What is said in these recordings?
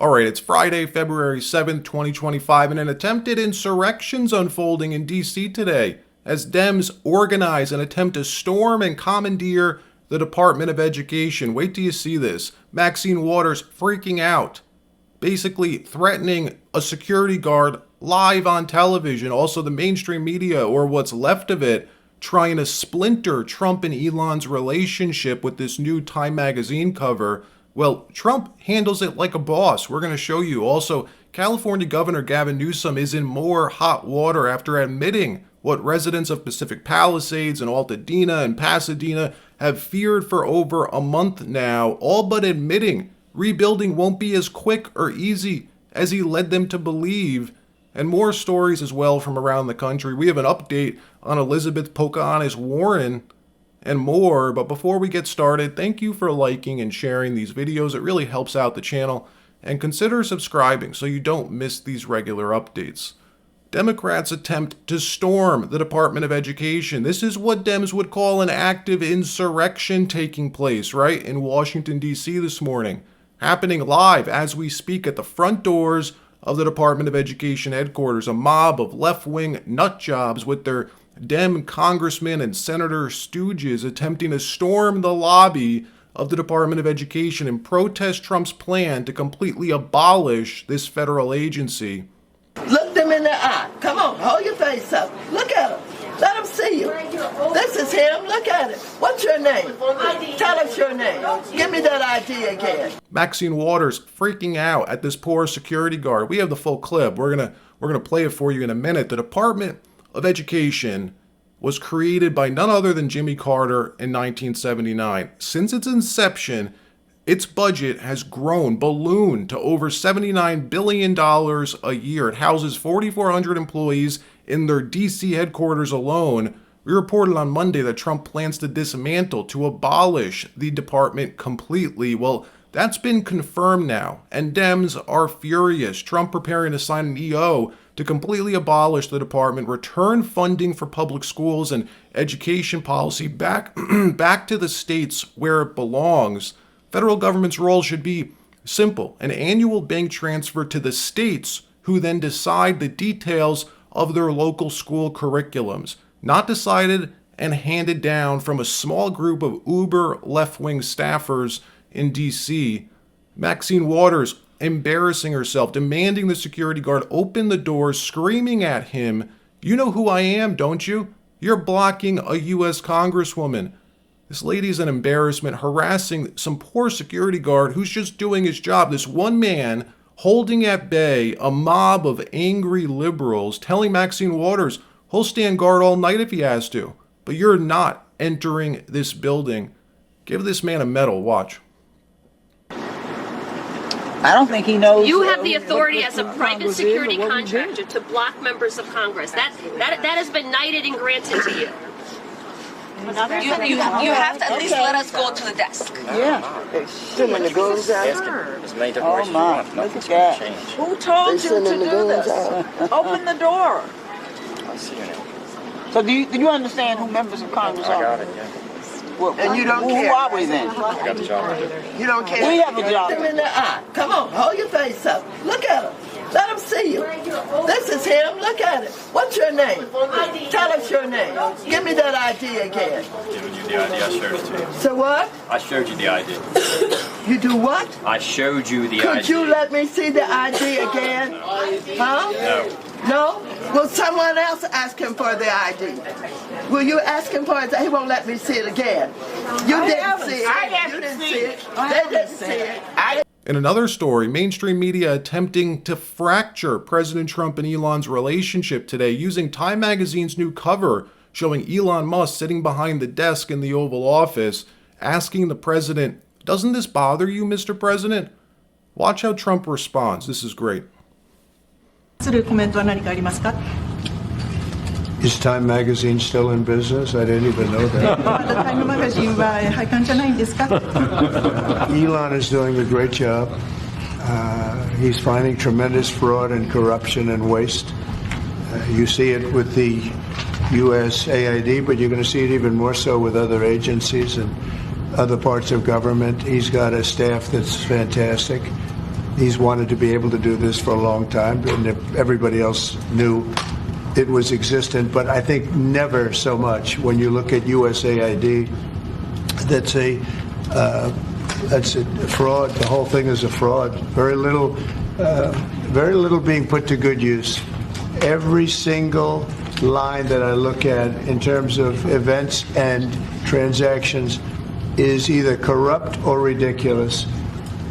All right, it's Friday, February 7th, 2025, and an attempted insurrection's unfolding in D.C. today as Dems organize and attempt to storm and commandeer the Department of Education. Wait till you see this. Maxine Waters freaking out, basically threatening a security guard live on television. Also, the mainstream media, or what's left of it, trying to splinter Trump and Elon's relationship with this new Time magazine cover. Well, Trump handles it like a boss. We're going to show you. Also, California Governor Gavin Newsom is in more hot water after admitting what residents of Pacific Palisades and Altadena and Pasadena have feared for over a month now, all but admitting rebuilding won't be as quick or easy as he led them to believe. And more stories as well from around the country. We have an update on Elizabeth Pocahontas Warren and more. But before we get started, thank you for liking and sharing these videos. It really helps out the channel. And consider subscribing so you don't miss these regular updates. Democrats attempt to storm the Department of Education. This is what Dems would call an active insurrection taking place, right, in Washington, D.C. this morning. Happening live as we speak at the front doors of the Department of Education headquarters. A mob of left-wing nutjobs with their Dem congressmen and senator stooges attempting to storm the lobby of the Department of Education and protest Trump's plan to completely abolish this federal agency. Look them in the eye. Come on, hold your face up. Look at him. Let them see you. This is him. Look at it. What's your name? Tell us your name. Give me that ID again. Maxine Waters freaking out at this poor security guard. We have the full clip. We're gonna play it for you in a minute. The Department of Education was created by none other than Jimmy Carter in 1979. Since its inception, its budget has ballooned to over $79 billion a year. It houses 4,400 employees in their DC headquarters alone. We reported on Monday that Trump plans to dismantle, to abolish the department completely. Well, that's been confirmed now, and Dems are furious. Trump preparing to sign an EO to completely abolish the department, return funding for public schools and education policy back to the states where it belongs. Federal government's role should be simple: an annual bank transfer to the states, who then decide the details of their local school curriculums, not decided and handed down from a small group of uber left-wing staffers in D.C. Maxine Waters embarrassing herself, demanding the security guard open the doors, screaming at him, "You know who I am, don't you? You're blocking a U.S. Congresswoman." This lady's an embarrassment, harassing some poor security guard who's just doing his job. This one man holding at bay a mob of angry liberals, telling Maxine Waters he'll stand guard all night if he has to. But you're not entering this building. Give this man a medal. Watch. I don't think he knows. You have the authority as a private security contractor to block members of Congress. That has been knighted and granted to you. You have to at least let us go to the desk. Yeah. Too many goons out. Oh my, look at that. Who told you to do this? Open the door. I see you now. So do you understand who members of Congress are? I got it, yeah. Well, And you don't who care. are we then? I got the job right. You don't care. We have a job. Look them in the eye. Come on, hold your face up. Look at him. Let them see you. This is him. Look at it. What's your name? Tell us your name. Give me that ID again. Giving you the ID, I showed it to you. So what? I showed you the ID. You do what? I showed you the ID. Could you let me see the ID again? Huh? No. No? Will someone else ask him for the ID? Will you ask him for it? He won't let me see it again. You didn't see it. You didn't see it. They didn't see it. In another story, mainstream media attempting to fracture President Trump and Elon's relationship today, using Time magazine's new cover showing Elon Musk sitting behind the desk in the Oval Office, asking the president, "Doesn't this bother you, Mr. President?" Watch how Trump responds. This is great. Is Time magazine still in business? I didn't even know that. Elon is doing a great job. He's finding tremendous fraud and corruption and waste. You see it with the USAID, but you're going to see it even more so with other agencies and other parts of government. He's got a staff that's fantastic. He's wanted to be able to do this for a long time, and everybody else knew it was existent, but I think never so much when you look at USAID. That's a fraud. The whole thing is a fraud. Very little being put to good use. Every single line that I look at in terms of events and transactions is either corrupt or ridiculous.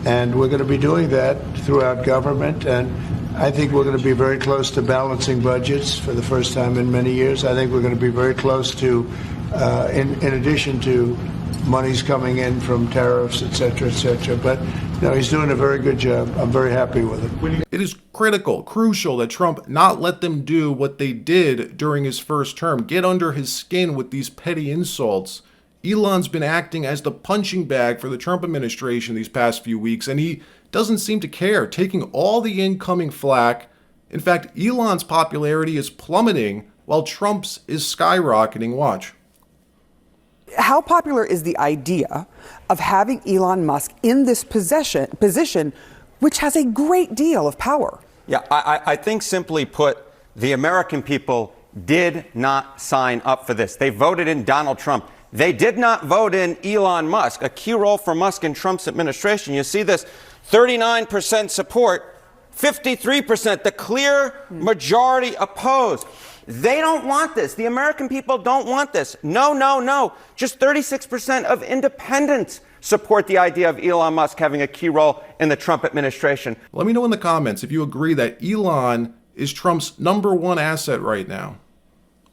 And we're going to be doing that throughout government. And I think we're going to be very close to balancing budgets for the first time in many years. I think we're going to be very close to, in addition to monies coming in from tariffs, et cetera, et cetera. But he's doing a very good job. I'm very happy with it. It is crucial that Trump not let them do what they did during his first term, get under his skin with these petty insults. Elon's been acting as the punching bag for the Trump administration these past few weeks, and he doesn't seem to care, taking all the incoming flack. In fact, Elon's popularity is plummeting while Trump's is skyrocketing. Watch. How popular is the idea of having Elon Musk in this position, which has a great deal of power? Yeah, I think simply put, the American people did not sign up for this. They voted in Donald Trump. They did not vote in Elon Musk, a key role for Musk in Trump's administration. You see this 39% support, 53%, the clear majority opposed. They don't want this. The American people don't want this. No. Just 36% of independents support the idea of Elon Musk having a key role in the Trump administration. Let me know in the comments if you agree that Elon is Trump's #1 asset right now.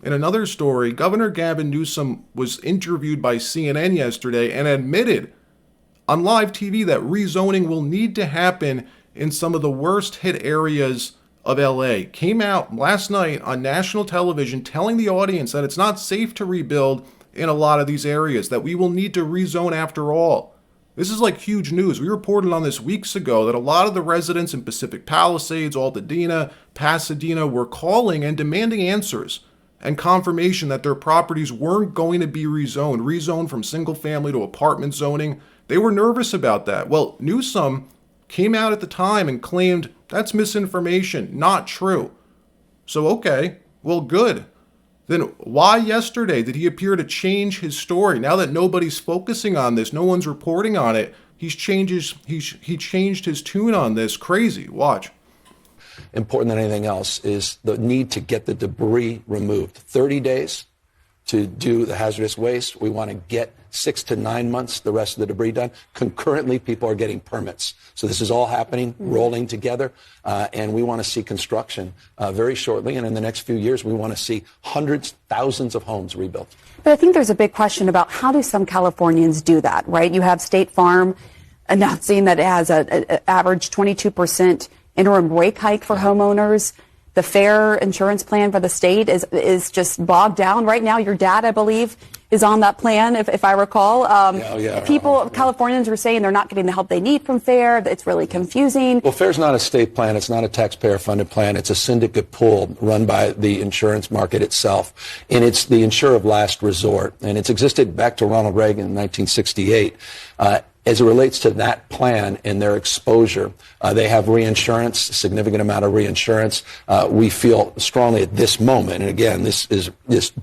In another story, Governor Gavin Newsom was interviewed by CNN yesterday and admitted on live TV that rezoning will need to happen in some of the worst hit areas of LA. Came out last night on national television telling the audience that it's not safe to rebuild in a lot of these areas, that we will need to rezone after all. This is like huge news. We reported on this weeks ago that a lot of the residents in Pacific Palisades, Altadena, Pasadena were calling and demanding answers and confirmation that their properties weren't going to be rezoned from single family to apartment zoning. They were nervous about that. Well, Newsom came out at the time and claimed that's misinformation, not true. So, okay, well, good. Then why yesterday did he appear to change his story? Now that nobody's focusing on this, no one's reporting on it, he changed his tune on this. Crazy. Watch. Important than anything else is the need to get the debris removed. 30 days to do the hazardous waste. We want to get 6 to 9 months, the rest of the debris done. Concurrently, people are getting permits. So this is all happening, rolling together, and we want to see construction very shortly. And in the next few years, we want to see hundreds, thousands of homes rebuilt. But I think there's a big question about how do some Californians do that, right? You have State Farm announcing that it has an average 22% interim rate hike for homeowners. The fair insurance plan for the state is just bogged down right now. Your dad, I believe, is on that plan, if I recall. Californians were saying they're not getting the help they need from FAIR. It's really confusing. Well, FAIR's not a state plan. It's not a taxpayer-funded plan. It's a syndicate pool run by the insurance market itself. And it's the insurer of last resort. And it's existed back to Ronald Reagan in 1968. As it relates to that plan and their exposure, they have reinsurance, a significant amount of reinsurance. We feel strongly at this moment, and again, this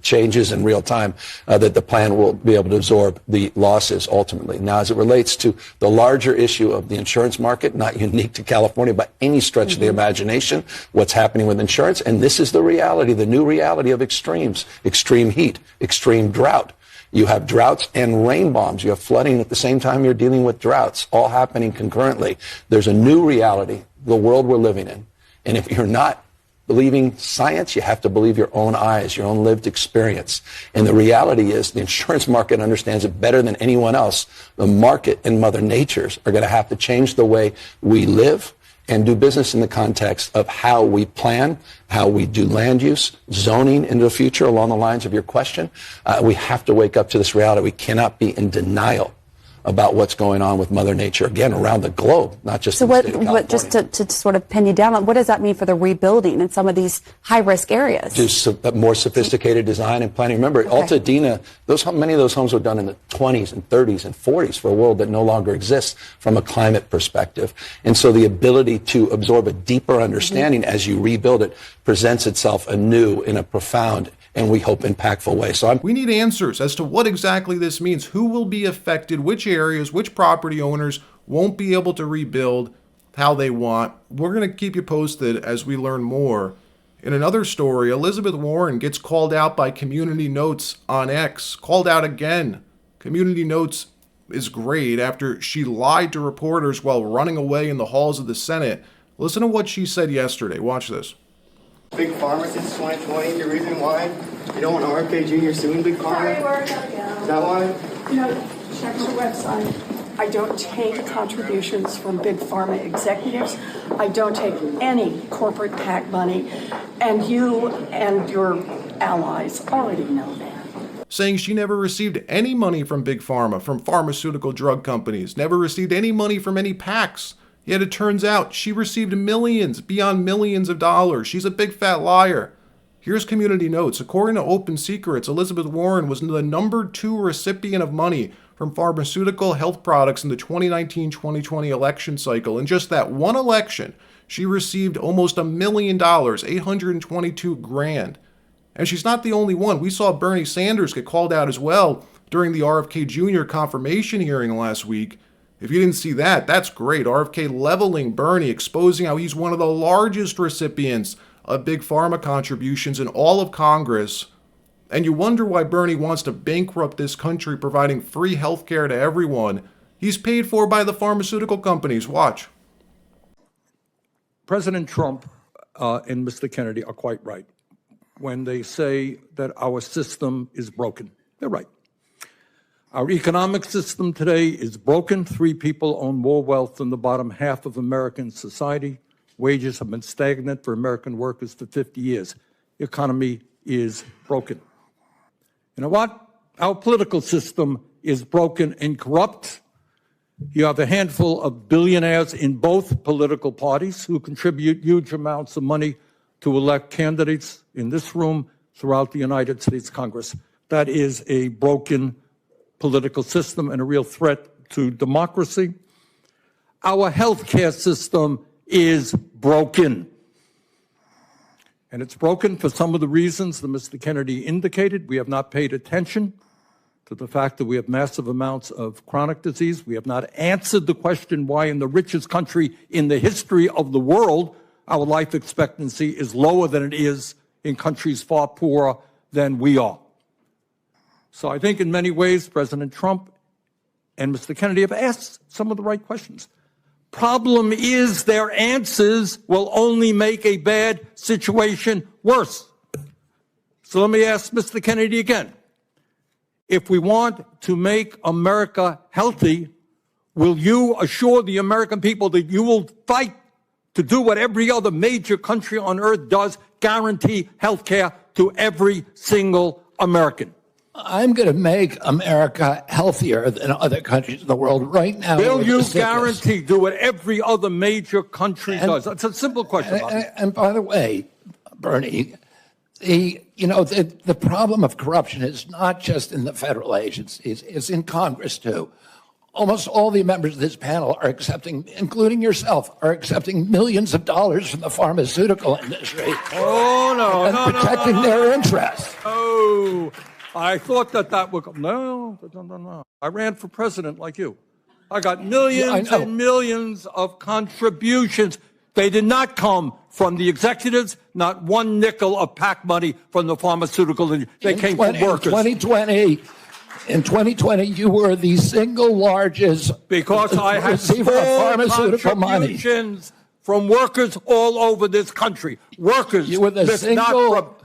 changes in real time, that the plan will be able to absorb the losses ultimately. Now, as it relates to the larger issue of the insurance market, not unique to California by any stretch of the imagination, what's happening with insurance, and this is the reality, the new reality of extremes, extreme heat, extreme drought. You have droughts and rain bombs. You have flooding at the same time you're dealing with droughts, all happening concurrently. There's a new reality, the world we're living in. And if you're not believing science, you have to believe your own eyes, your own lived experience. And the reality is the insurance market understands it better than anyone else. The market and Mother Nature's are going to have to change the way we live and do business in the context of how we plan, how we do land use, zoning into the future along the lines of your question. We have to wake up to this reality. We cannot be in denial about what's going on with Mother Nature, again, around the globe, not just so in the what, state of California. just to sort of pin you down, what does that mean for the rebuilding in some of these high-risk areas? Just more sophisticated design and planning. Remember, Altadena, many of those homes were done in the 20s and 30s and 40s for a world that no longer exists from a climate perspective. And so the ability to absorb a deeper understanding as you rebuild it presents itself anew in a profound and we hope impactful way. So we need answers as to what exactly this means. Who will be affected? Which areas, which property owners won't be able to rebuild how they want? We're going to keep you posted as we learn more. In another story, Elizabeth Warren gets called out by Community Notes on X. Called out again. Community Notes is great after she lied to reporters while running away in the halls of the Senate. Listen to what she said yesterday. Watch this. Big Pharma since 2020. The reason why you don't want RFK Jr. suing Big Pharma? Is that why? No, check the website. I don't take contributions from Big Pharma executives. I don't take any corporate PAC money. And you and your allies already know that. Saying she never received any money from Big Pharma, from pharmaceutical drug companies, never received any money from any PACs. Yet it turns out she received millions, beyond millions of dollars. She's a big fat liar. Here's Community Notes. According to Open Secrets, Elizabeth Warren was the number 2 recipient of money from pharmaceutical health products in the 2019-2020 election cycle. In just that one election, she received almost $1 million, $822,000. And she's not the only one. We saw Bernie Sanders get called out as well during the RFK Jr. confirmation hearing last week. If you didn't see that, that's great. RFK leveling Bernie, exposing how he's one of the largest recipients of Big Pharma contributions in all of Congress. And you wonder why Bernie wants to bankrupt this country, providing free health care to everyone. He's paid for by the pharmaceutical companies. Watch. President Trump and Mr. Kennedy are quite right when they say that our system is broken. They're right. Our economic system today is broken. 3 people own more wealth than the bottom half of American society. Wages have been stagnant for American workers for 50 years. The economy is broken. You know what? Our political system is broken and corrupt. You have a handful of billionaires in both political parties who contribute huge amounts of money to elect candidates in this room throughout the United States Congress. That is a broken political system and a real threat to democracy. Our healthcare system is broken. And it's broken for some of the reasons that Mr. Kennedy indicated. We have not paid attention to the fact that we have massive amounts of chronic disease. We have not answered the question why in the richest country in the history of the world, our life expectancy is lower than it is in countries far poorer than we are. So I think in many ways, President Trump and Mr. Kennedy have asked some of the right questions. Problem is their answers will only make a bad situation worse. So let me ask Mr. Kennedy again. If we want to make America healthy, will you assure the American people that you will fight to do what every other major country on earth does, guarantee health care to every single American? I'm going to make America healthier than other countries in the world right now. Will you guarantee do what every other major country does? That's a simple question. And by the way, Bernie, the problem of corruption is not just in the federal agencies, it's in Congress too. Almost all the members of this panel are accepting, including yourself, are accepting millions of dollars from the pharmaceutical industry. Oh, no, and protecting their interests. Oh, I thought that would come. No. I ran for president like you. I got millions and millions of contributions. They did not come from the executives, not one nickel of PAC money from the pharmaceutical industry. They came from workers. In 2020, you were the single largest because I had receiver of pharmaceutical money. Contributions from workers all over this country. Workers, you were the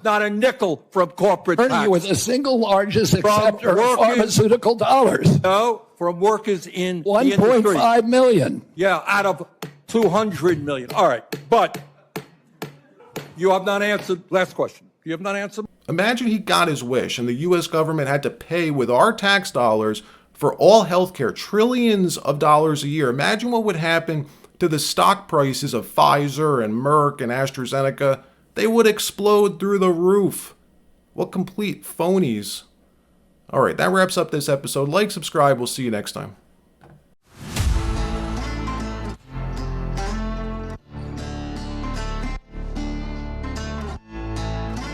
not a nickel from corporate PACs. You were the single largest acceptor of pharmaceutical dollars. No, from workers in 1.5 million. Yeah, out of 200 million. All right, but you have not answered. Last question. You have not answered. Imagine he got his wish and the U.S. government had to pay with our tax dollars for all healthcare, trillions of dollars a year. Imagine what would happen to the stock prices of Pfizer and Merck and AstraZeneca. They would explode through the roof. What complete phonies. All right, that wraps up this episode. Like, subscribe. We'll see you next time.